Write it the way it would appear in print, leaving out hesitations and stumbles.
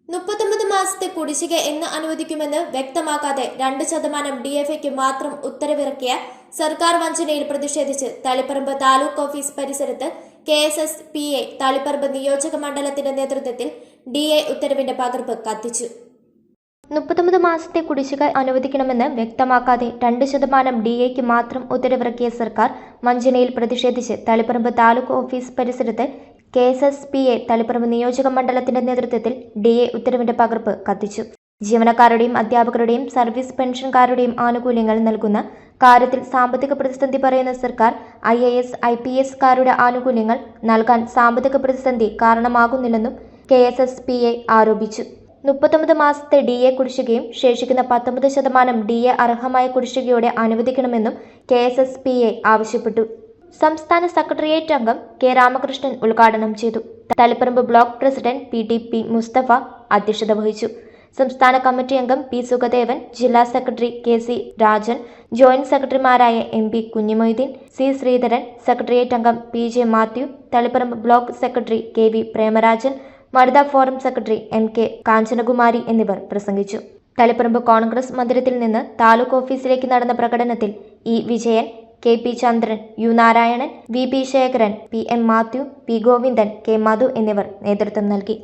39 മാസത്തെ കുടിശ്ശിക എന്ന് അനുവദിക്കുമെന്ന് വ്യക്തമാക്കാതെ 2% DFAയ്ക്ക് മാത്രം ഉത്തരവിറക്കിയ സർക്കാർ വഞ്ചനയിൽ പ്രതിഷേധിച്ച് തളിപ്പറമ്പ് താലൂക്ക് ഓഫീസ് പരിസരത്ത് KSSPA തളിപ്പറമ്പ് നിയോജക മണ്ഡലത്തിന്റെ നേതൃത്വത്തിൽ DA ഉത്തരവിന്റെ പകർപ്പ് കത്തിച്ചു. 39 മാസത്തെ കുടിശ്ശിക അനുവദിക്കണമെന്ന് വ്യക്തമാക്കാതെ 2% DAയ്ക്ക് മാത്രം ഉത്തരവിറക്കിയ സർക്കാർ വഞ്ചനയിൽ പ്രതിഷേധിച്ച് തളിപ്പറമ്പ് താലൂക്ക് ഓഫീസ് പരിസരത്ത് KSSPA തളിപ്പറമ്പ് നിയോജക മണ്ഡലത്തിന്റെ നേതൃത്വത്തിൽ DA ഉത്തരവിന്റെ പകർപ്പ് കത്തിച്ചു. ജീവനക്കാരുടെയും അധ്യാപകരുടെയും സർവീസ് പെൻഷൻകാരുടെയും ആനുകൂല്യങ്ങൾ നൽകുന്ന കാര്യത്തിൽ സാമ്പത്തിക പ്രതിസന്ധി പറയുന്ന സർക്കാർ IAS IPS കാരുടെ ആനുകൂല്യങ്ങൾ നൽകാൻ സാമ്പത്തിക പ്രതിസന്ധി കാരണമാകുന്നില്ലെന്നും KSSPA ആരോപിച്ചു. 39 മാസത്തെ DA കുടിശ്ശികയും ശേഷിക്കുന്ന 19% DA അർഹമായ കുടിശ്ശികയോടെ അനുവദിക്കണമെന്നും KSSPA ആവശ്യപ്പെട്ടു. സംസ്ഥാന സെക്രട്ടേറിയറ്റ് അംഗം K രാമകൃഷ്ണൻ ഉദ്ഘാടനം ചെയ്തു. Taliparamba block president PT Musthafa അധ്യക്ഷത വഹിച്ചു. സംസ്ഥാന കമ്മിറ്റി അംഗം P സുഖദേവൻ, ജില്ലാ സെക്രട്ടറി KC രാജൻ, ജോയിന്റ് സെക്രട്ടറിമാരായ MP Kunhimoideen, C Sreedharan, secretariat അംഗം PJ Mathew, Taliparamba block secretary KV Premarajan, വനിതാ ഫോറം സെക്രട്ടറി MK കാഞ്ചനകുമാരി എന്നിവർ പ്രസംഗിച്ചു. തളിപ്പറമ്പ് കോൺഗ്രസ് മന്ദിരത്തിൽ നിന്ന് താലൂക്ക് ഓഫീസിലേക്ക് നടന്ന പ്രകടനത്തിൽ E വിജയൻ, KP ചന്ദ്രൻ, U Narayanan, VP Sekharan, PM Mathew, P Govindan, K മധു എന്നിവർ നേതൃത്വം നൽകി.